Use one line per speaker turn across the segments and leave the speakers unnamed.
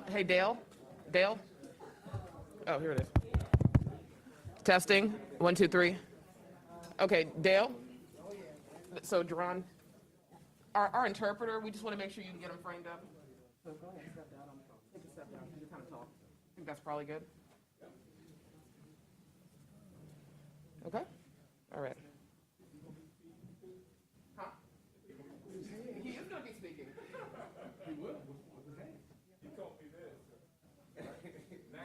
Hey, Dale? Dale? Oh, here it is. Testing. 1, 2, 3. Okay, Dale? So, Jerron, our interpreter, we just want to make sure you can get him framed up. So go ahead, step down. Take a step down. You're kind of tall. I think that's probably good. Okay? All right. Huh? He is going to be speaking.
He will. He told me this. Now.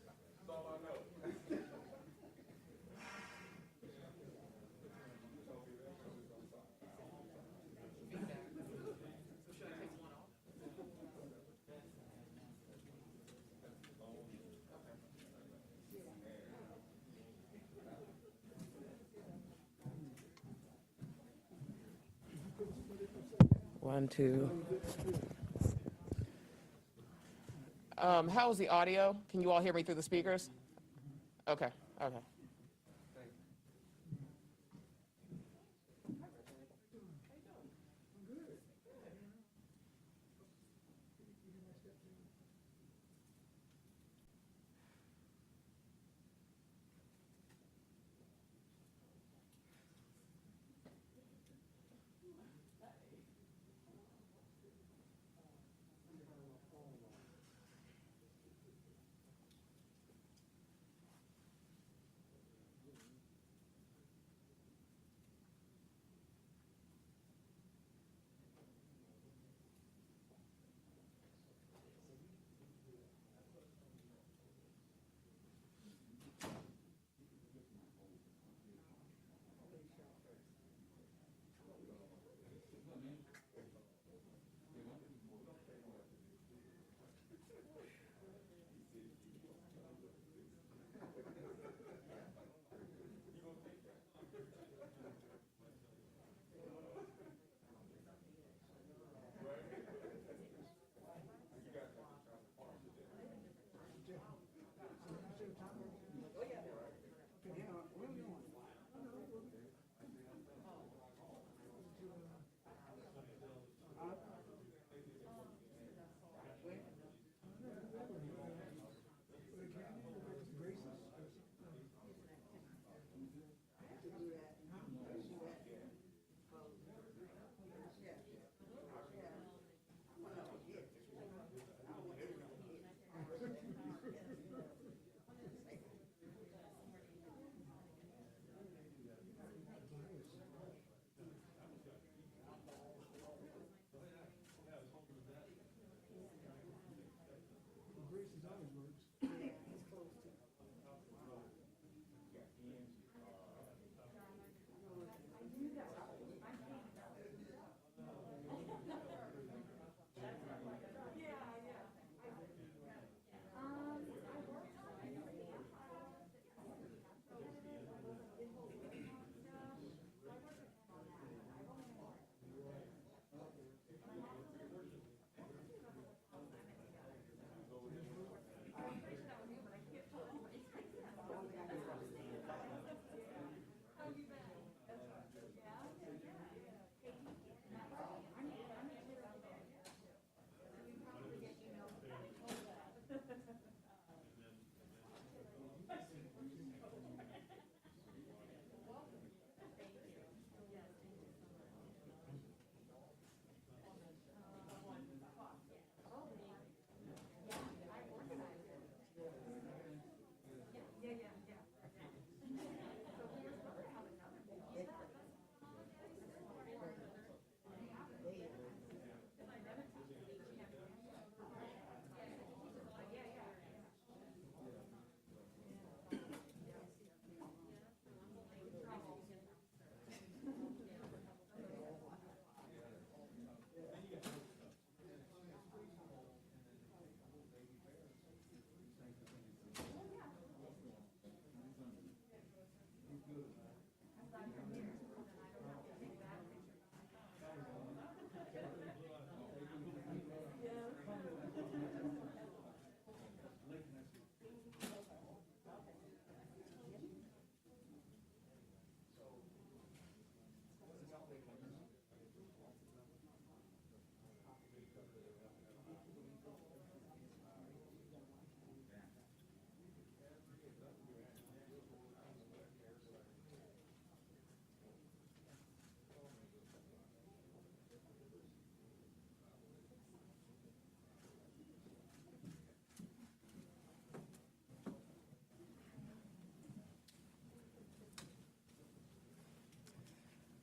That's all I know.
One, two. How's the audio? Can you all hear me through the speakers? Okay, okay.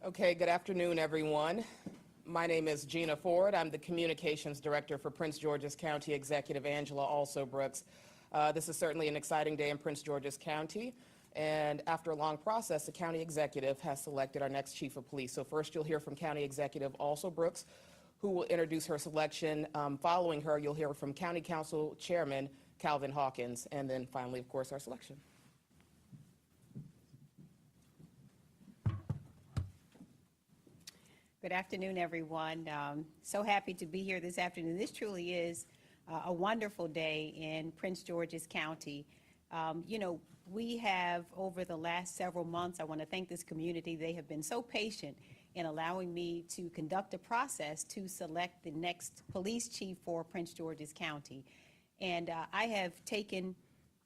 Okay, good afternoon, everyone. My name is Gina Ford. I'm the Communications Director for Prince George's County Executive Angela Alsobrooks. This is certainly an exciting day in Prince George's County, and after a long process, the County Executive has selected our next Chief of Police. So first you'll hear from County Executive Alsobrooks, who will introduce her selection. Following her, you'll hear from County Council Chairman Calvin Hawkins, and then finally, of course, our selection.
Good afternoon, everyone. So happy to be here this afternoon. This truly is a wonderful day in Prince George's County. You know, we have, over the last several months, I want to thank this community. They have been so patient in allowing me to conduct a process to select the next police chief for Prince George's County. And I have taken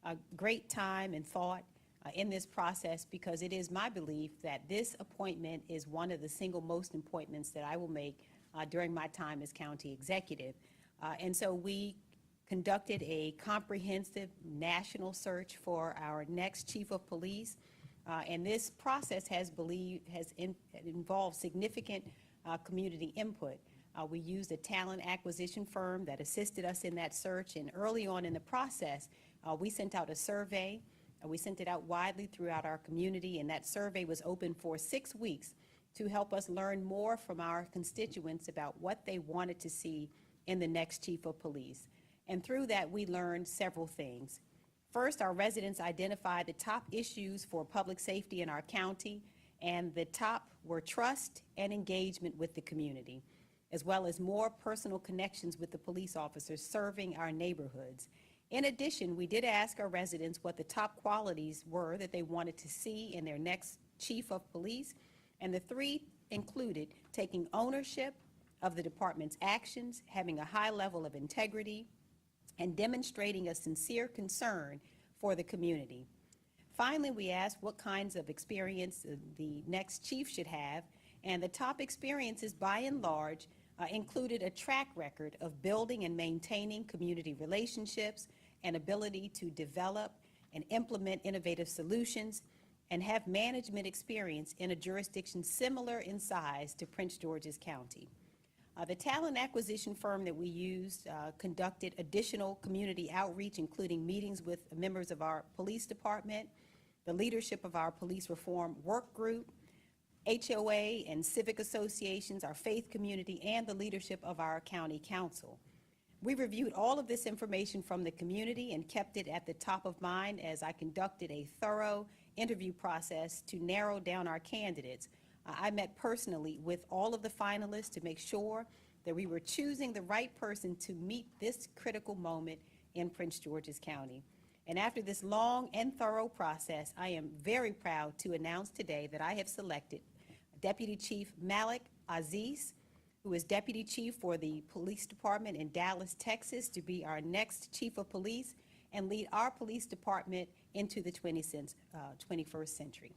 a great time and thought in this process, because it is my belief that this appointment is one of the single most appointments that I will make during my time as county executive. And so we conducted a comprehensive national search for our next chief of police. And this process has involved significant community input. We used a talent acquisition firm that assisted us in that search. And early on in the process, we sent out a survey. We sent it out widely throughout our community, and that survey was open for 6 weeks to help us learn more from our constituents about what they wanted to see in the next chief of police. And through that, we learned several things. First, our residents identified the top issues for public safety in our county, and the top were trust and engagement with the community, as well as more personal connections with the police officers serving our neighborhoods. In addition, we did ask our residents what the top qualities were that they wanted to see in their next chief of police, and the three included taking ownership of the department's actions, having a high level of integrity, and demonstrating a sincere concern for the community. Finally, we asked what kinds of experience the next chief should have, and the top experiences, by and large, included a track record of building and maintaining community relationships, an ability to develop and implement innovative solutions, and have management experience in a jurisdiction similar in size to Prince George's County. The talent acquisition firm that we used conducted additional community outreach, including meetings with members of our police department, the leadership of our police reform work group, HOA and civic associations, our faith community, and the leadership of our county council. We reviewed all of this information from the community and kept it at the top of mind as I conducted a thorough interview process to narrow down our candidates. I met personally with all of the finalists to make sure that we were choosing the right person to meet this critical moment in Prince George's County. And after this long and thorough process, I am very proud to announce today that I have selected Deputy Chief Malik Aziz, who is Deputy Chief for the Police Department in Dallas, Texas, to be our next Chief of Police and lead our police department into the 21st century.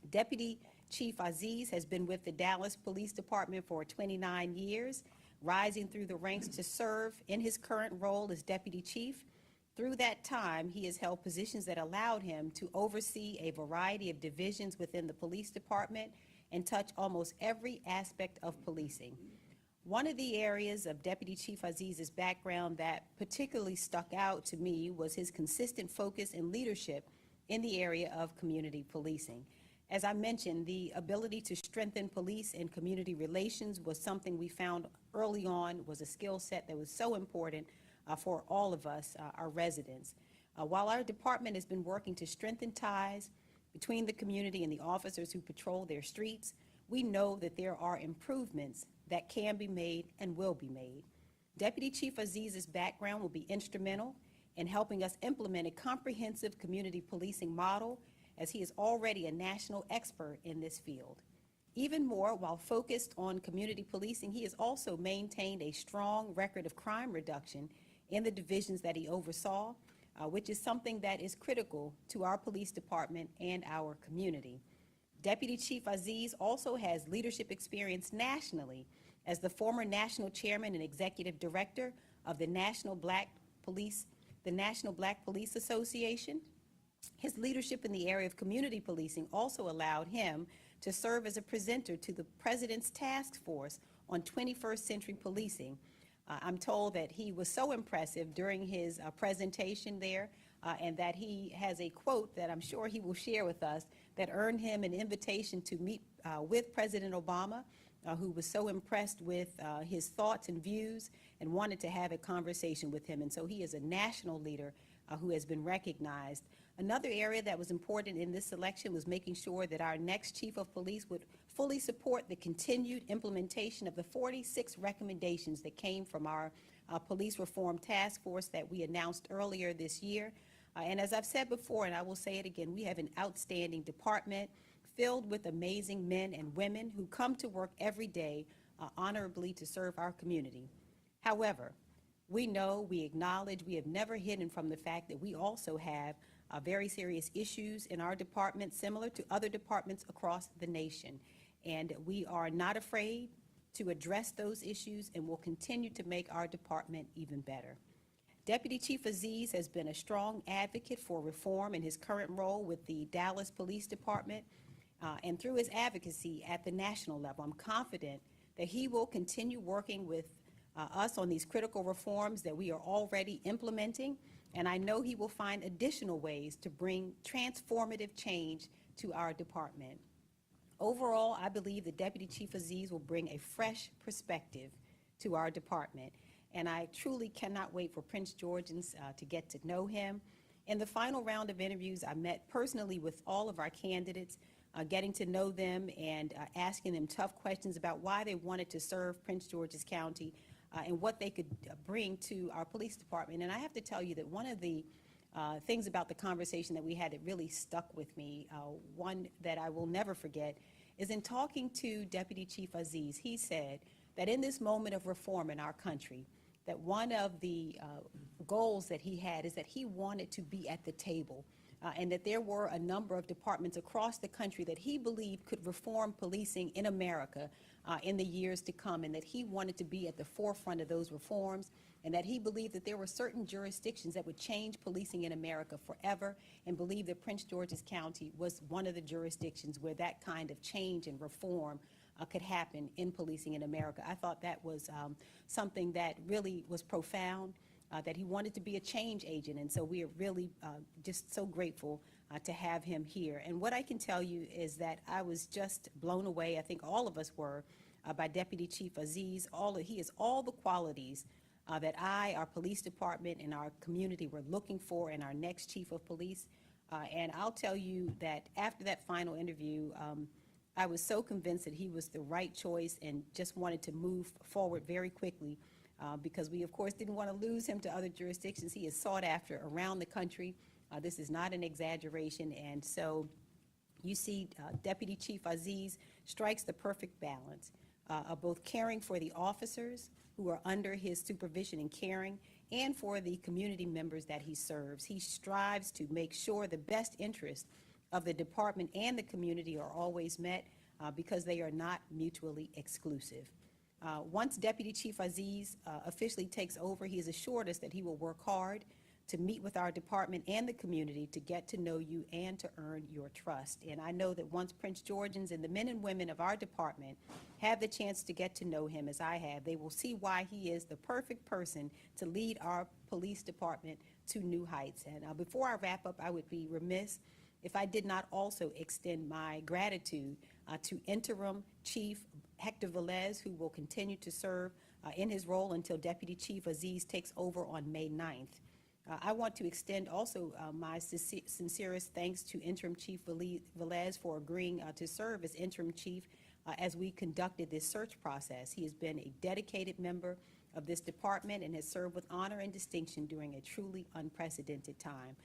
Deputy Chief Aziz has been with the Dallas Police Department for 29 years, rising through the ranks to serve in his current role as Deputy Chief. Through that time, he has held positions that allowed him to oversee a variety of divisions within the police department and touch almost every aspect of policing. One of the areas of Deputy Chief Aziz's background that particularly stuck out to me was his consistent focus and leadership in the area of community policing. As I mentioned, the ability to strengthen police and community relations was something we found early on was a skill set that was so important for all of us, our residents. While our department has been working to strengthen ties between the community and the officers who patrol their streets, we know that there are improvements that can be made and will be made. Deputy Chief Aziz's background will be instrumental in helping us implement a comprehensive community policing model, as he is already a national expert in this field. Even more, while focused on community policing, he has also maintained a strong record of crime reduction in the divisions that he oversaw, which is something that is critical to our police department and our community. Deputy Chief Aziz also has leadership experience nationally as the former national chairman and executive director of the National Black Police Association. His leadership in the area of community policing also allowed him to serve as a presenter to the President's Task Force on 21st Century Policing. I'm told that he was so impressive during his presentation there, and that he has a quote that I'm sure he will share with us that earned him an invitation to meet with President Obama, who was so impressed with his thoughts and views and wanted to have a conversation with him. And so he is a national leader who has been recognized. Another area that was important in this selection was making sure that our next chief of police would fully support the continued implementation of the 46 recommendations that came from our police reform task force that we announced earlier this year. And as I've said before, and I will say it again, we have an outstanding department filled with amazing men and women who come to work every day honorably to serve our community. However, we know, we acknowledge, we have never hidden from the fact that we also have very serious issues in our department, similar to other departments across the nation. And we are not afraid to address those issues and will continue to make our department even better. Deputy Chief Aziz has been a strong advocate for reform in his current role with the Dallas Police Department, and through his advocacy at the national level. I'm confident that he will continue working with us on these critical reforms that we are already implementing, and I know he will find additional ways to bring transformative change to our department. Overall, I believe that Deputy Chief Aziz will bring a fresh perspective to our department, and I truly cannot wait for Prince Georgians to get to know him. In the final round of interviews, I met personally with all of our candidates, getting to know them and asking them tough questions about why they wanted to serve Prince George's County and what they could bring to our police department. And I have to tell you that one of the things about the conversation that we had that really stuck with me, one that I will never forget, is in talking to Deputy Chief Aziz. He said that in this moment of reform in our country, that one of the goals that he had is that he wanted to be at the table, and that there were a number of departments across the country that he believed could reform policing in America in the years to come, and that he wanted to be at the forefront of those reforms, and that he believed that there were certain jurisdictions that would change policing in America forever, and believed that Prince George's County was one of the jurisdictions where that kind of change and reform could happen in policing in America. I thought that was something that really was profound, that he wanted to be a change agent, and so we are really just so grateful to have him here. And what I can tell you is that I was just blown away, I think all of us were, by Deputy Chief Aziz. He has all the qualities that our police department, and our community were looking for in our next chief of police. And I'll tell you that after that final interview, I was so convinced that he was the right choice and just wanted to move forward very quickly. Because we, of course, didn't want to lose him to other jurisdictions. He is sought after around the country. This is not an exaggeration. And so you see Deputy Chief Aziz strikes the perfect balance of both caring for the officers who are under his supervision and caring, and for the community members that he serves. He strives to make sure the best interests of the department and the community are always met because they are not mutually exclusive. Once Deputy Chief Aziz officially takes over, he has assured us that he will work hard to meet with our department and the community to get to know you and to earn your trust. And I know that once Prince Georgians and the men and women of our department have the chance to get to know him as I have, they will see why he is the perfect person to lead our police department to new heights. And before I wrap up, I would be remiss if I did not also extend my gratitude to Interim Chief Hector Velez, who will continue to serve in his role until Deputy Chief Aziz takes over on May 9th. I want to extend also my sincerest thanks to Interim Chief Velez for agreeing to serve as Interim Chief as we conducted this search process. He has been a dedicated member of this department and has served with honor and distinction during a truly unprecedented time.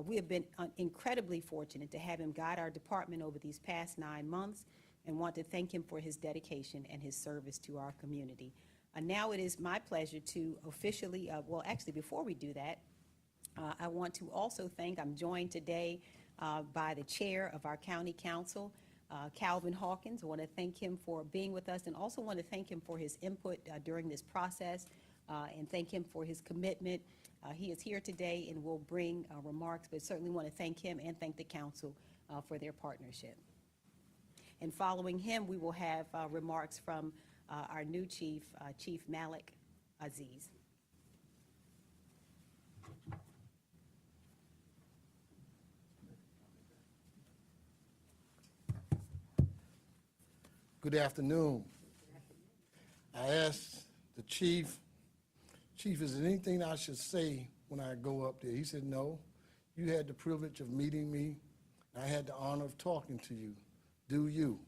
We have been incredibly fortunate to have him guide our department over these past 9 months, and want to thank him for his dedication and his service to our community. Now it is my pleasure to officially, well, actually, before we do that, I want to also thank, I'm joined today by the chair of our county council, Calvin Hawkins. I want to thank him for being with us, and also want to thank him for his input during this process, and thank him for his commitment. He is here today and will bring remarks, but certainly want to thank him and thank the council for their partnership. And following him, we will have remarks from our new chief, Chief Malik Aziz.
Good afternoon. I asked the chief, is there anything I should say when I go up there? He said, no. You had the privilege of meeting me. I had the honor of talking to you. Do you?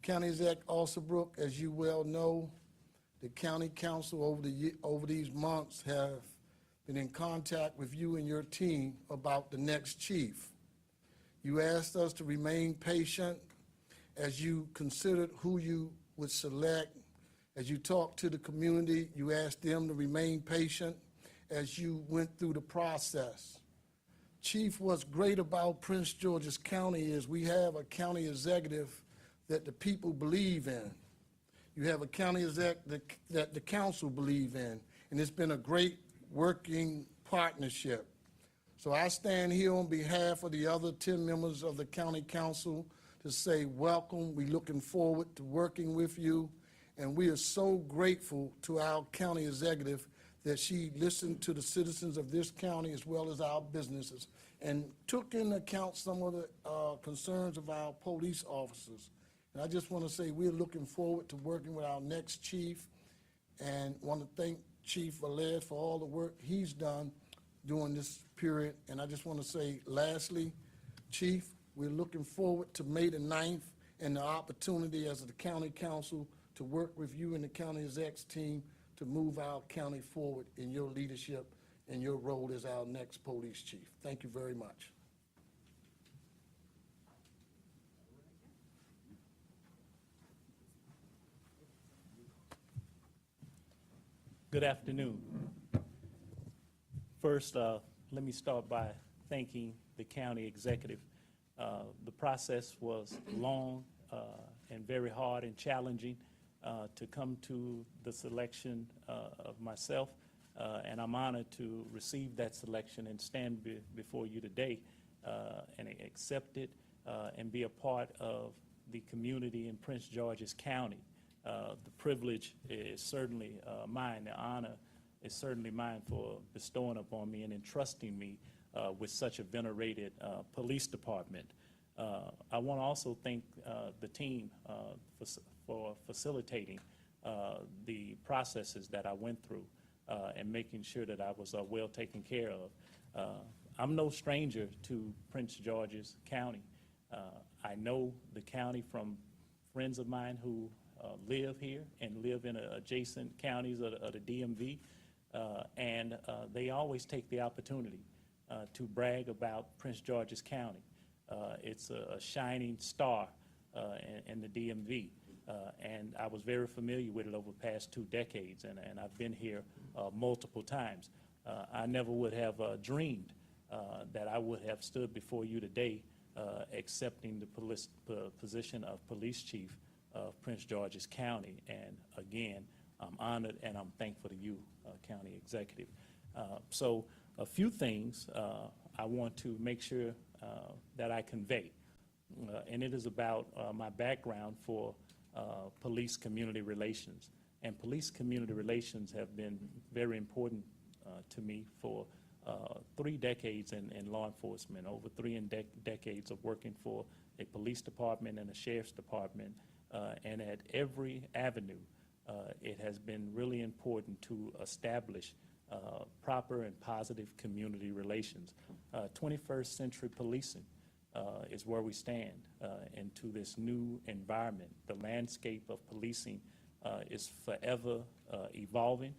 County Exec Alsobrooks, as you well know, the county council over these months have been in contact with you and your team about the next chief. You asked us to remain patient as you considered who you would select. As you talked to the community, you asked them to remain patient as you went through the process. Chief, what's great about Prince George's County is we have a county executive that the people believe in. You have a county exec that the council believe in, and it's been a great working partnership. So I stand here on behalf of the other 10 members of the county council to say welcome. We're looking forward to working with you, and we are so grateful to our county executive that she listened to the citizens of this county as well as our businesses and took into account some of the concerns of our police officers. And I just want to say we're looking forward to working with our next chief and want to thank Chief Valed for all the work he's done during this period. And I just want to say, lastly, Chief, we're looking forward to May the 9th and the opportunity as the county council to work with you and the county execs team to move our county forward in your leadership and your role as our next police chief. Thank you very much.
Good afternoon. First, let me start by thanking the county executive. The process was long and very hard and challenging to come to the selection of myself, and I'm honored to receive that selection and stand before you today and accept it and be a part of the community in Prince George's County. The privilege is certainly mine. The honor is certainly mine for bestowing upon me and entrusting me with such a venerated police department. I want to also thank the team for facilitating the processes that I went through and making sure that I was well taken care of. I'm no stranger to Prince George's County. I know the county from friends of mine who live here and live in adjacent counties of the DMV, and they always take the opportunity to brag about Prince George's County. It's a shining star in the DMV, and I was very familiar with it over the past 2 decades, and I've been here multiple times. I never would have dreamed that I would have stood before you today accepting the position of police chief of Prince George's County, and again, I'm honored and I'm thankful to you, County Executive. So a few things I want to make sure that I convey, and it is about my background for police community relations. And police community relations have been very important to me for 3 decades in law enforcement, over 3 decades of working for a police department and a sheriff's department. And at every avenue, it has been really important to establish proper and positive community relations. 21st century policing is where we stand into this new environment. The landscape of policing is forever evolving,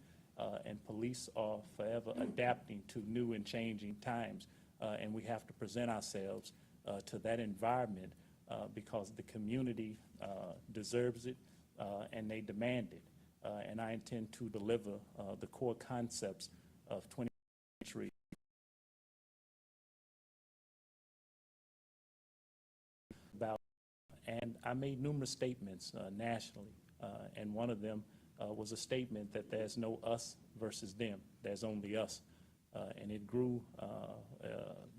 and police are forever adapting to new and changing times. And we have to present ourselves to that environment because the community deserves it and they demand it. And I intend to deliver the core concepts of 21st century about, and I made numerous statements nationally, and one of them was a statement that there's no us versus them, there's only us. And it grew,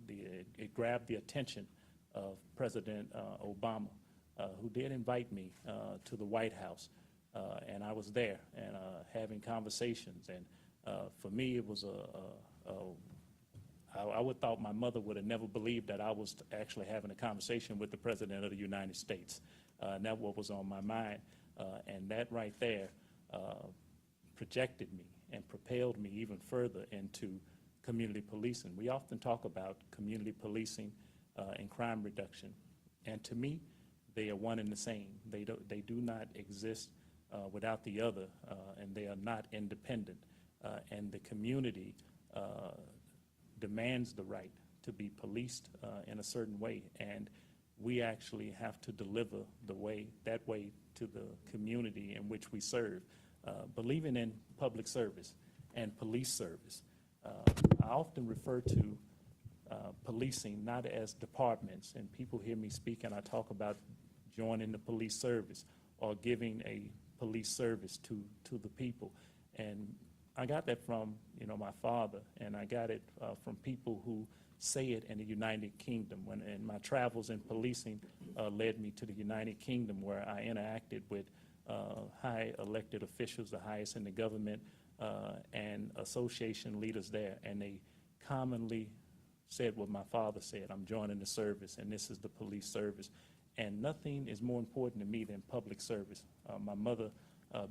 it grabbed the attention of President Obama. who did invite me to the White House. And I was there and having conversations. And for me, it was I would thought my mother would have never believed that I was actually having a conversation with the President of the United States. And that's what was on my mind. And that right there projected me and propelled me even further into community policing. We often talk about community policing and crime reduction. And to me, they are one and the same. They do not exist without the other, and they are not independent. And the community demands the right to be policed in a certain way, and we actually have to deliver that way to the community in which we serve, believing in public service and police service. I often refer to policing not as departments, and people hear me speak and I talk about joining the police service or giving a police service to the people. And I got that from, my father, and I got it from people who say it in the United Kingdom. And my travels in policing led me to the United Kingdom, where I interacted with high elected officials, the highest in the government, and association leaders there. And they commonly said what my father said: I'm joining the service, and this is the police service. And nothing is more important to me than public service. My mother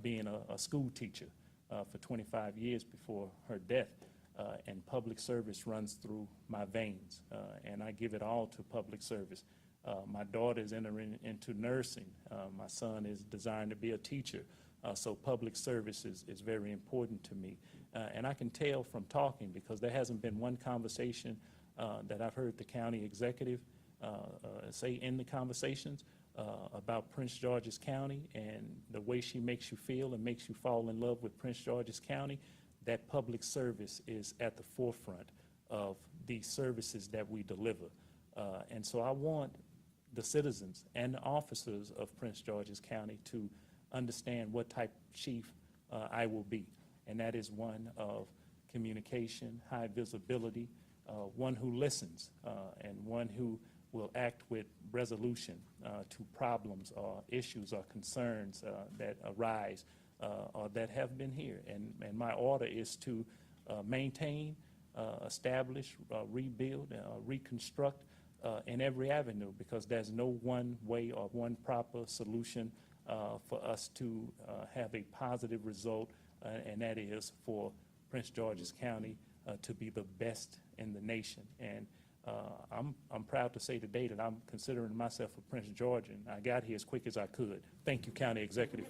being a school teacher for 25 years before her death, and public service runs through my veins, and I give it all to public service. My daughter is entering into nursing. My son is designed to be a teacher. So public service is very important to me. And I can tell from talking, because there hasn't been one conversation that I've heard the county executive say in the conversations about Prince George's County and the way she makes you feel and makes you fall in love with Prince George's County. That public service is at the forefront of the services that we deliver. And so I want the citizens and the officers of Prince George's County to understand what type of chief I will be. And that is one of communication, high visibility, one who listens, and one who will act with resolution to problems or issues or concerns that arise or that have been here. And my order is to maintain, establish, rebuild, reconstruct in every avenue, because there's no one way or one proper solution for us to have a positive result, and that is for Prince George's County to be the best in the nation. And I'm proud to say today that I'm considering myself a Prince Georgian. I got here as quick as I could. Thank you, County Executive,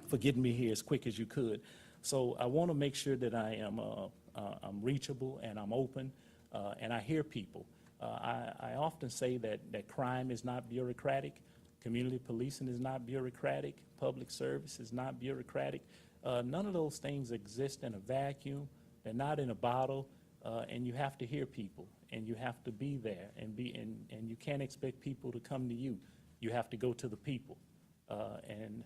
for getting me here as quick as you could. So I want to make sure that I am I'm reachable and I'm open, and I hear people. I often say that crime is not bureaucratic, community policing is not bureaucratic, public service is not bureaucratic. None of those things exist in a vacuum. They're not in a bottle, and you have to hear people, and you have to be there, and you can't expect people to come to you. You have to go to the people. And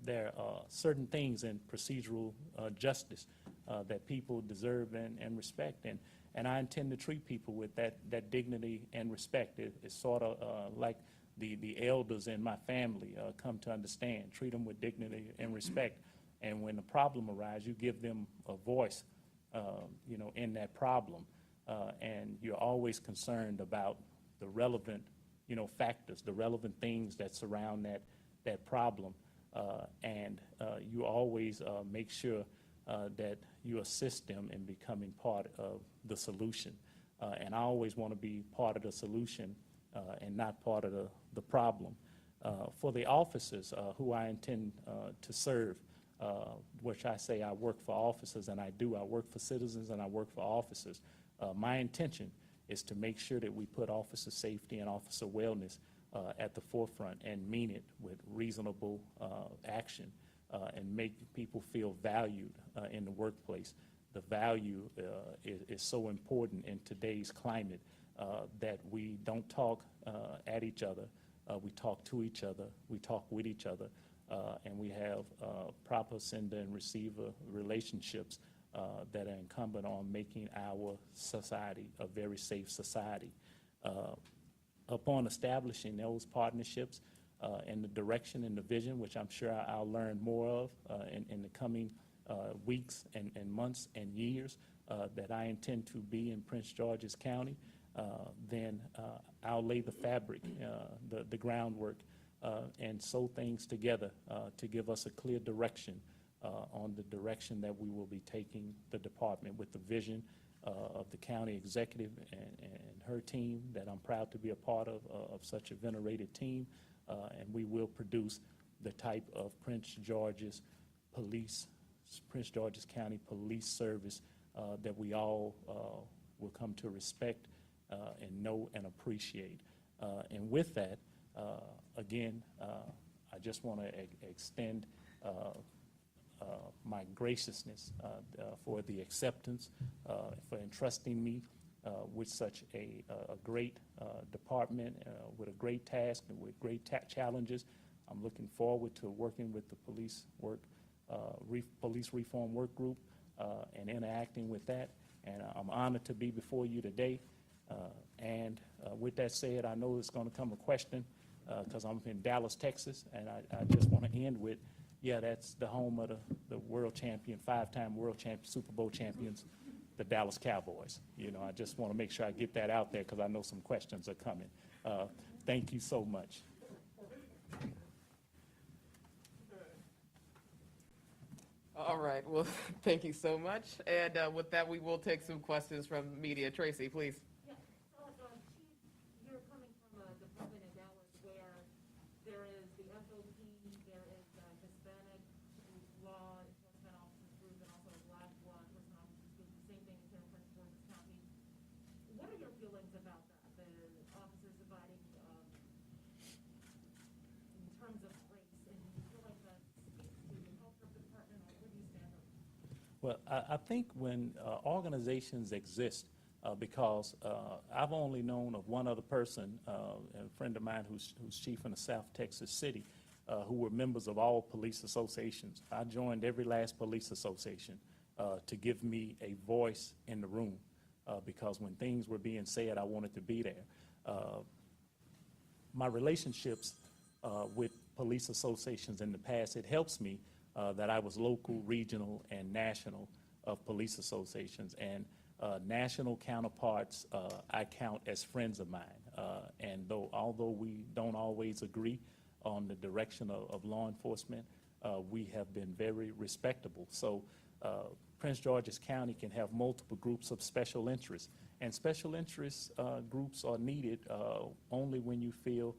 there are certain things in procedural justice that people deserve and respect. And I intend to treat people with that dignity and respect. It's sort of like the elders in my family come to understand. Treat them with dignity and respect. And when a problem arises, you give them a voice, in that problem. And you're always concerned about the relevant, factors, the relevant things that surround that problem. And you always make sure that you assist them in becoming part of the solution. And I always want to be part of the solution and not part of the problem. For the officers who I intend to serve, which I say I work for officers, and I do. I work for citizens and I work for officers. My intention is to make sure that we put officer safety and officer wellness at the forefront and mean it with reasonable action and make people feel valued in the workplace. The value is so important in today's climate that we don't talk at each other, we talk to each other, we talk with each other, and we have proper sender and receiver relationships that are incumbent on making our society a very safe society. Upon establishing those partnerships, and the direction and the vision, which I'm sure I'll learn more of in the coming weeks and months and years, that I intend to be in Prince George's County, then I'll lay the fabric, the groundwork, and sew things together to give us a clear direction on the direction that we will be taking the department, with the vision of the county executive and her team that I'm proud to be a part of such a venerated team. And we will produce the type of Prince George's County Police Service that we all will come to respect and know and appreciate. And with that, again, I just want to extend my graciousness for the acceptance, for entrusting me with such a great department, with a great task and with great challenges. I'm looking forward to working with the police reform work group and interacting with that. And I'm honored to be before you today. And with that said, I know it's going to come a question because I'm in Dallas, Texas, and I just want to end with, yeah, that's the home of the world champion, 5-time world champion, Super Bowl champions, the Dallas Cowboys. You know, I just want to make sure I get that out there because I know some questions are coming. Thank you so much.
All right, well, thank you so much. And with that, we will take some questions from media. Tracy, please.
Yeah, so, Chief, you're coming from a department in Dallas where there is the FOP, there is Hispanic law enforcement officers group, and also a Black law enforcement officers group. The same thing is here in Prince George's County. What are your feelings about that? The officers dividing in terms of race, and do you feel like that speaks to the culture of the department, or where do you stand on that?
Well, I think when organizations exist, because I've only known of one other person, a friend of mine who's chief in a South Texas city, who were members of all police associations. I joined every last police association to give me a voice in the room, because when things were being said, I wanted to be there. My relationships with police associations in the past, it helps me that I was local, regional, and national of police associations. And national counterparts I count as friends of mine. And although we don't always agree on the direction of law enforcement, we have been very respectable. So Prince George's County can have multiple groups of special interests. And special interest groups are needed only when you feel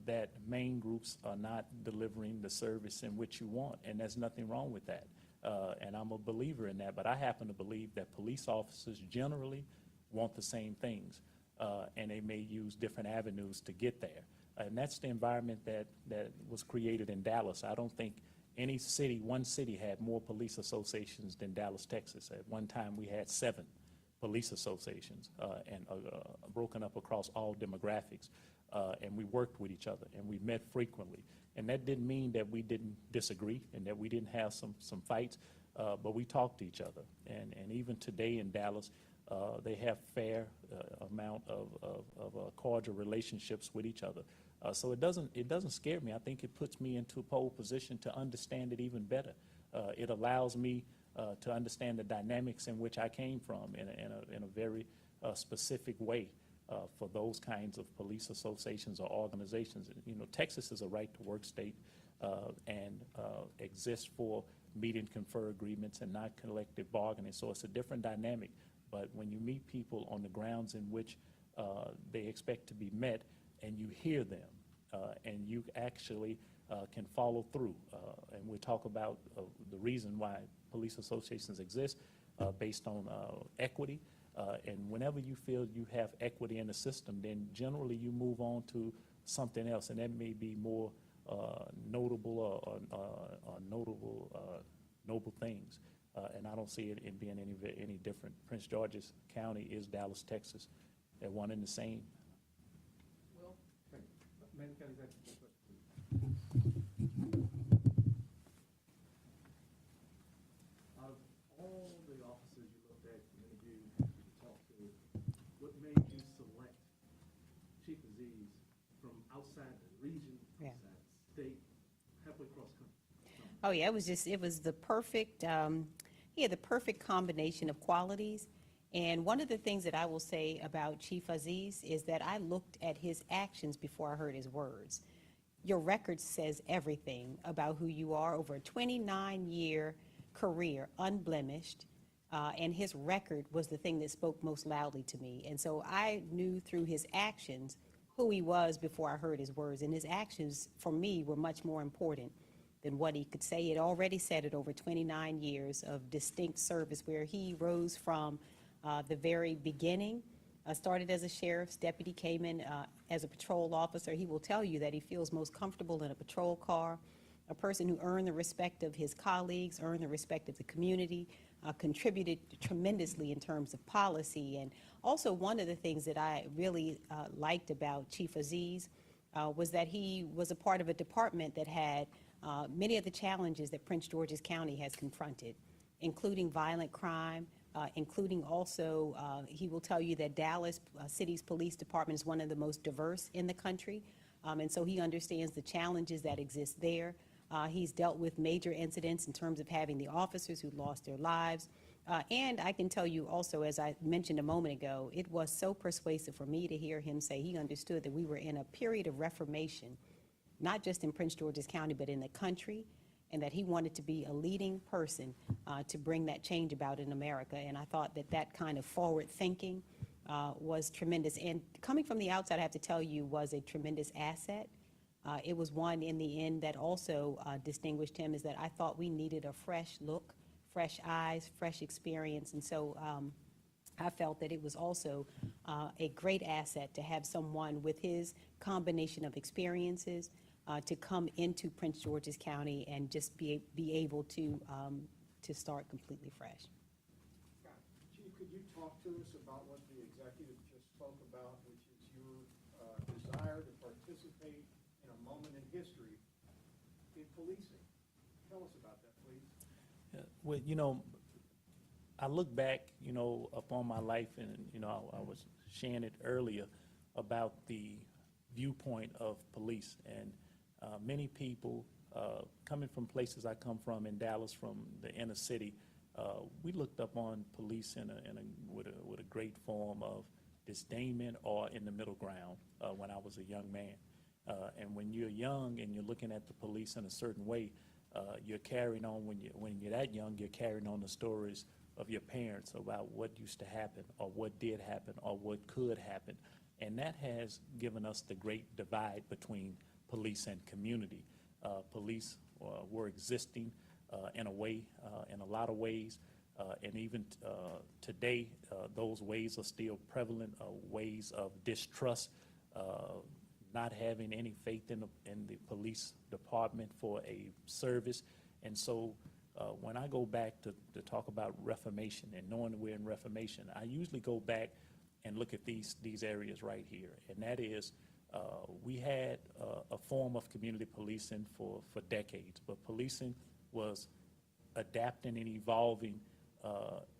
that main groups are not delivering the service in which you want, and there's nothing wrong with that. And I'm a believer in that, but I happen to believe that police officers generally want the same things, and they may use different avenues to get there. And that's the environment that was created in Dallas. I don't think one city had more police associations than Dallas, Texas. At one time, we had 7 police associations, and broken up across all demographics. And we worked with each other, and we met frequently. And that didn't mean that we didn't disagree and that we didn't have some fights, but we talked to each other. And even today in Dallas, they have fair amount of cordial relationships with each other. So it doesn't scare me. I think it puts me into a pole position to understand it even better. It allows me to understand the dynamics in which I came from in a very specific way. For those kinds of police associations or organizations. You know, Texas is a right-to-work state and exists for meet and confer agreements and not collective bargaining. So it's a different dynamic. But when you meet people on the grounds in which they expect to be met, and you hear them, and you actually can follow through. And we talk about the reason why police associations exist based on equity. And whenever you feel you have equity in the system, then generally you move on to something else, and that may be more notable or noble things. And I don't see it in being any different. Prince George's County is Dallas, Texas. They're one and the same.
Will?
Madam County Executive,
out of all the officers you looked at, you interviewed, you talked to, what made you select Chief Aziz from outside the region,
Yeah.
halfway across country.
Oh, yeah, it was the perfect, he had the perfect combination of qualities. And one of the things that I will say about Chief Aziz is that I looked at his actions before I heard his words. Your record says everything about who you are over a 29-year career, unblemished, and his record was the thing that spoke most loudly to me. And so I knew through his actions who he was before I heard his words. And his actions, for me, were much more important than what he could say. He had already said it over 29 years of distinct service, where he rose from the very beginning, started as a sheriff's deputy, came in as a patrol officer. He will tell you that he feels most comfortable in a patrol car, a person who earned the respect of his colleagues, earned the respect of the community, contributed tremendously in terms of policy. And also one of the things that I really liked about Chief Aziz was that he was a part of a department that had many of the challenges that Prince George's County has confronted, including violent crime, including also, he will tell you that Dallas City's police department is one of the most diverse in the country, and so he understands the challenges that exist there. He's dealt with major incidents in terms of having the officers who lost their lives. And I can tell you also, as I mentioned a moment ago, it was so persuasive for me to hear him say he understood that we were in a period of reformation, not just in Prince George's County, but in the country, and that he wanted to be a leading person to bring that change about in America. And I thought that that kind of forward thinking was tremendous. And coming from the outside, I have to tell you, was a tremendous asset. It was one in the end that also distinguished him, is that I thought we needed a fresh look, fresh eyes, fresh experience. And so I felt that it was also a great asset to have someone with his combination of experiences to come into Prince George's County and just be able to start completely fresh.
Chief, could you talk to us about what the executive just spoke about, which is your desire to participate in a moment in history in policing? Tell us about that, please.
Yeah, well, you know, I look back, you know, upon my life, and, you know, I was sharing it earlier about the viewpoint of police. And many people coming from places I come from in Dallas, from the inner city, we looked up on police with a great form of disdainment or in the middle ground when I was a young man. And when you're young and you're looking at the police in a certain way, you're carrying on, when you're that young, you're carrying on the stories of your parents about what used to happen or what did happen or what could happen. And that has given us the great divide between police and community. Police were existing in a way, in a lot of ways, and even today, those ways are still prevalent, ways of distrust, not having any faith in the police department for a service. And so when I go back to talk about reformation and knowing that we're in reformation, I usually go back and look at these areas right here. And that is, we had a form of community policing for decades, but policing was adapting and evolving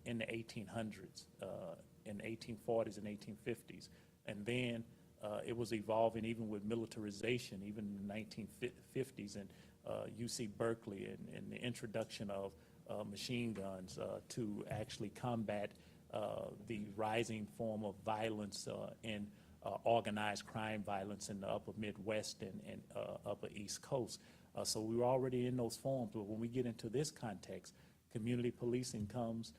in the 1800s, in the 1840s and 1850s. And then it was evolving even with militarization, even in the 1950s, and UC Berkeley and the introduction of machine guns to actually combat the rising form of violence in organized crime violence in the upper Midwest and upper East Coast. So we were already in those forms, but when we get into this context, community policing comes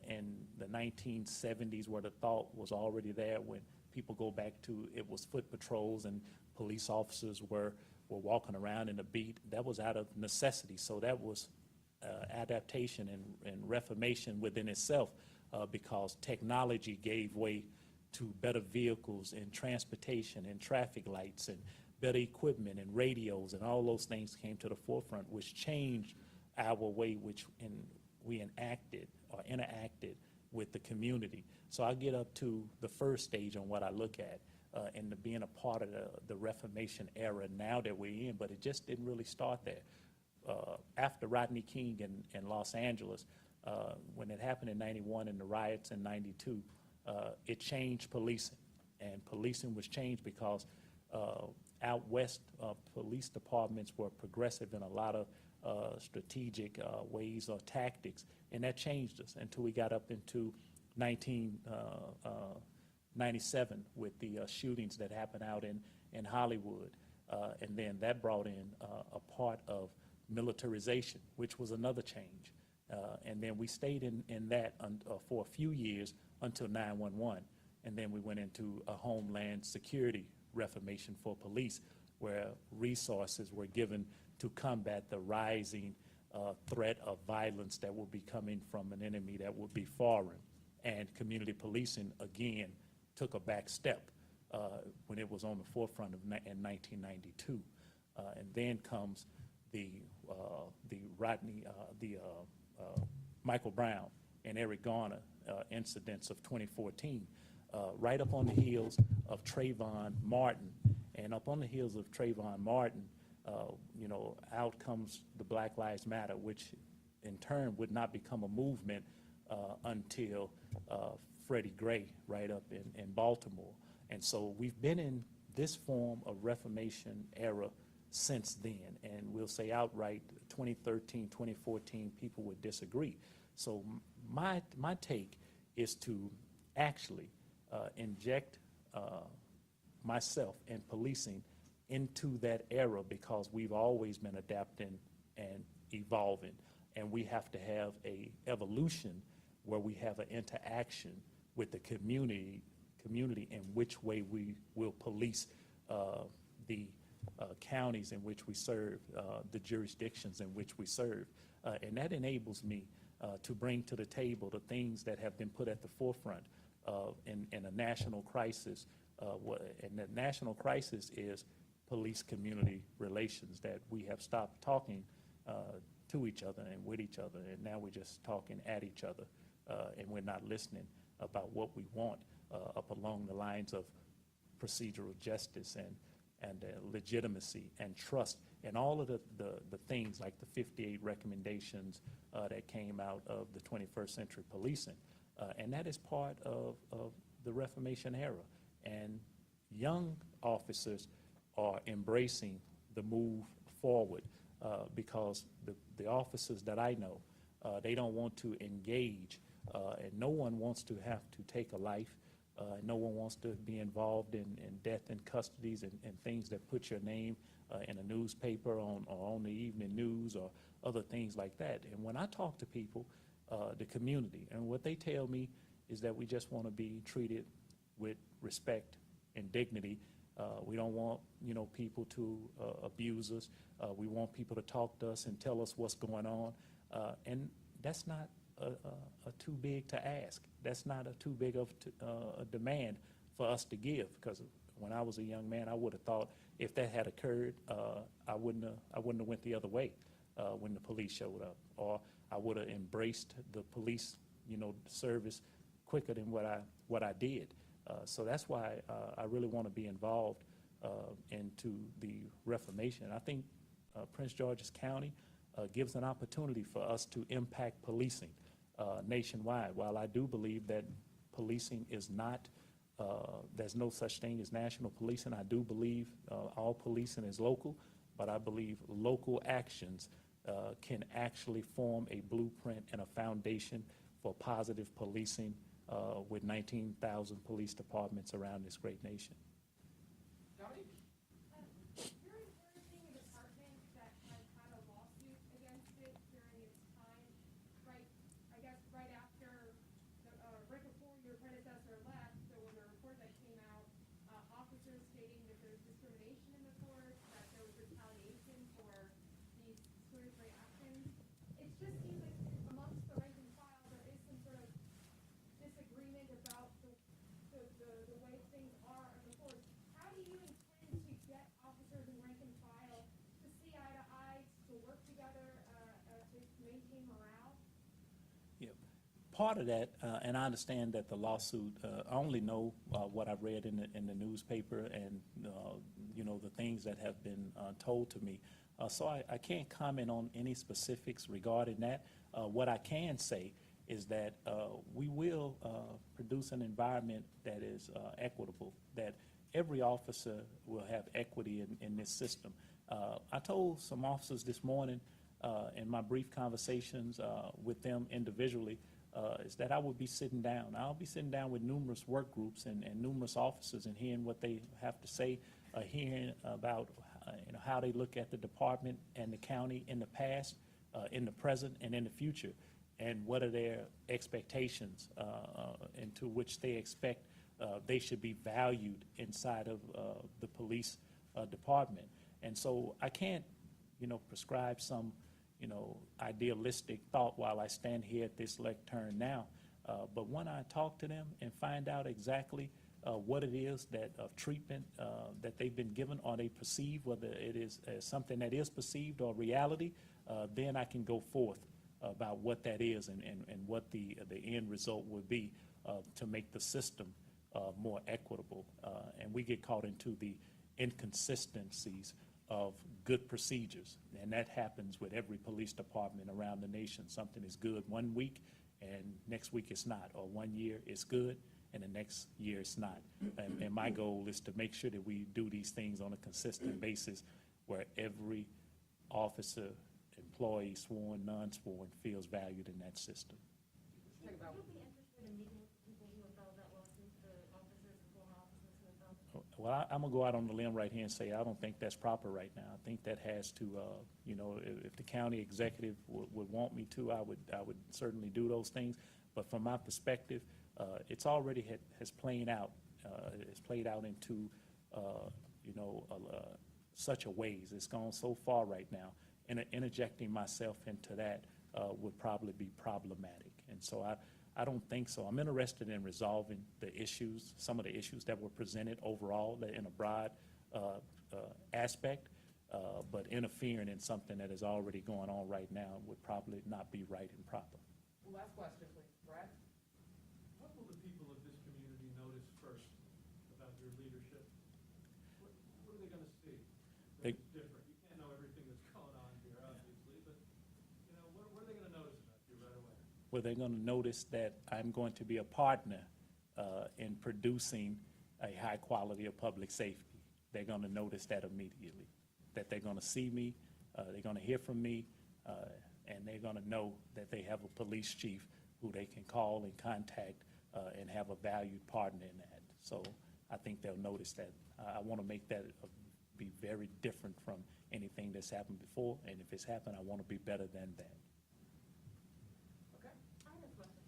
in the 1970s, where the thought was already there. When people go back to, it was foot patrols and police officers were walking around in a beat. That was out of necessity. So that was adaptation and reformation within itself, because technology gave way to better vehicles and transportation and traffic lights and better equipment and radios, and all those things came to the forefront, which changed our way we enacted or interacted with the community. So I get up to the first stage on what I look at, and being a part of the Reformation era now that we're in, but it just didn't really start there. After Rodney King in Los Angeles, when it happened in 91 and the riots in 92, it changed policing. And policing was changed because out west, police departments were progressive in a lot of strategic ways or tactics, and that changed us until we got up into 1997 with the shootings that happened out in Hollywood. And then that brought in a part of militarization, which was another change. And then we stayed in that for a few years until 911. And then we went into a homeland security reformation for police, where resources were given to combat the rising threat of violence that would be coming from an enemy that would be foreign. And community policing, again, took a back step when it was on the forefront in 1992. And then comes the Michael Brown and Eric Garner incidents of 2014, right up on the heels of Trayvon Martin. And up on the heels of Trayvon Martin, out comes the Black Lives Matter, which in turn would not become a movement until Freddie Gray right up in Baltimore. And so we've been in this form of Reformation era since then. And we'll say outright, 2013, 2014, people would disagree. So my take is to actually inject myself and policing into that era, because we've always been adapting and evolving. And we have to have a evolution where we have an interaction with the community in which way we will police the counties in which we serve, the jurisdictions in which we serve. And that enables me to bring to the table the things that have been put at the forefront in a national crisis. And the national crisis is police-community relations, that we have stopped talking to each other and with each other, and now we're just talking at each other, and we're not listening about what we want up along the lines of procedural justice and legitimacy and trust, and all of the things like the 58 recommendations that came out of the 21st century policing. And that is part of the Reformation era. And young officers are embracing the move forward because the officers that I know, they don't want to engage, and no one wants to have to take a life. No one wants to be involved in death and custodies and things that put your name in a newspaper or on the evening news or other things like that. And when I talk to people, the community, and what they tell me is that we just want to be treated with respect and dignity. We don't want, people to abuse us. We want people to talk to us and tell us what's going on. And that's not too big to ask. That's not too big of a demand for us to give, because when I was a young man, I would have thought if that had occurred, I wouldn't have went the other way when the police showed up, or I would have embraced the police, service quicker than what I did. So that's why I really want to be involved into the Reformation. I think Prince George's County gives an opportunity for us to impact policing nationwide. While I do believe that policing is not, there's no such thing as national policing, I do believe all policing is local, but I believe local actions can actually form a blueprint and a foundation for positive policing with 19,000 police departments around this great nation.
Johnny?
You're encouraging a department that has had a lawsuit against it during its time, right, I guess right after, right before your predecessor left, there was a report that came out, officers stating that there's discrimination in the force, that there was retaliation for these discriminatory actions. It just seems like amongst the rank and file, there is some sort of disagreement about the way things are in the force. How do you intend to get officers in rank and file to see eye to eye, to work together, to maintain morale?
Yeah, part of that, and I understand that the lawsuit, I only know what I've read in the newspaper and, the things that have been told to me. So I can't comment on any specifics regarding that. What I can say is that we will produce an environment that is equitable, that every officer will have equity in this system. I told some officers this morning in my brief conversations with them individually is that I would be sitting down. I'll be sitting down with numerous work groups and numerous officers and hearing what they have to say, hearing about how they look at the department and the county in the past, in the present, and in the future, and what are their expectations and to which they expect they should be valued inside of the police department. And so I can't, prescribe some, idealistic thought while I stand here at this lectern now. But when I talk to them and find out exactly what it is that of treatment that they've been given or they perceive, whether it is something that is perceived or reality, then I can go forth about what that is and what the end result would be to make the system more equitable. And we get caught into the inconsistencies of good procedures, and that happens with every police department around the nation. Something is good one week, and next week it's not, or 1 year it's good, and the next year it's not. And my goal is to make sure that we do these things on a consistent basis where every officer, employee, sworn, non-sworn, feels valued in that system.
Would you be interested in meeting with people who have filed that lawsuit, the officers and former officers who have filed?
Well, I'm gonna go out on the limb right here and say I don't think that's proper right now. I think that has to, if the county executive would want me to, I would certainly do those things. But from my perspective, it's already has played out. It's played out into, such a ways. It's gone so far right now. And interjecting myself into that would probably be problematic. And so I don't think so. I'm interested in resolving the issues, some of the issues that were presented overall in a broad aspect, but interfering in something that is already going on right now would probably not be right and proper.
Last question, please. Brad?
What will the people of this community notice first about your leadership? What are they gonna see
They-
that's different? You can't know everything that's going on here, obviously, but, what are they gonna notice about you right away?
Well, they're going to notice that I'm going to be a partner in producing a high quality of public safety. They're going to notice that immediately, that they're going to see me, they're going to hear from me, and they're going to know that they have a police chief who they can call and contact and have a valued partner in that. So I think they'll notice that. I want to make that be very different from anything that's happened before, and if it's happened, I want to be better than that.
Okay.
I have a question,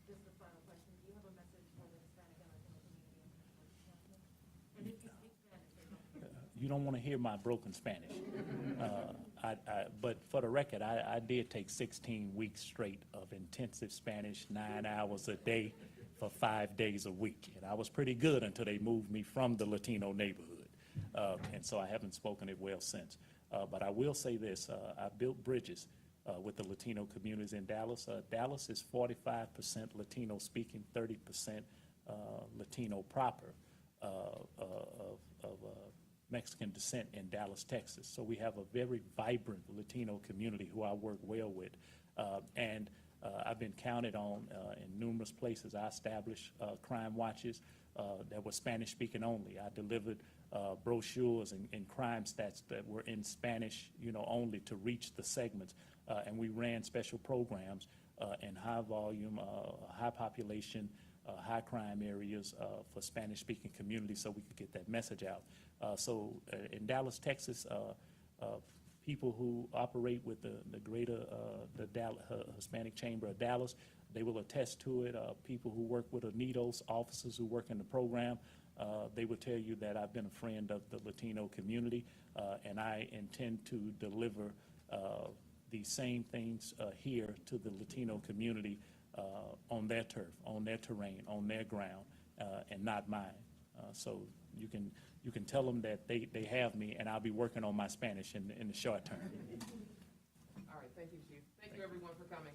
just a final question. Do you have a message for the Hispanic and Latino community? And if you speak Spanish, they don't.
You don't want to hear my broken Spanish. But for the record, I did take 16 weeks straight of intensive Spanish, 9 hours a day for 5 days a week. And I was pretty good until they moved me from the Latino neighborhood. And so I haven't spoken it well since. But I will say this, I built bridges with the Latino communities in Dallas. Dallas is 45% Latino speaking, 30% Latino proper of Mexican descent in Dallas, Texas. So we have a very vibrant Latino community who I work well with. And I've been counted on in numerous places. I established crime watches that were Spanish speaking only. I delivered brochures and crime stats that were in Spanish, only to reach the segments. And we ran special programs in high volume, high population, high crime areas for Spanish speaking communities so we could get that message out. So in Dallas, Texas, people who operate with the greater Hispanic Chamber of Dallas, they will attest to it. People who work with ANITOS, officers who work in the program, they will tell you that I've been a friend of the Latino community, and I intend to deliver the same things here to the Latino community on their turf, on their terrain, on their ground, and not mine. So you can tell them that they have me, and I'll be working on my Spanish in the short term.
All right, thank you, Chief. Thank you, everyone, for coming.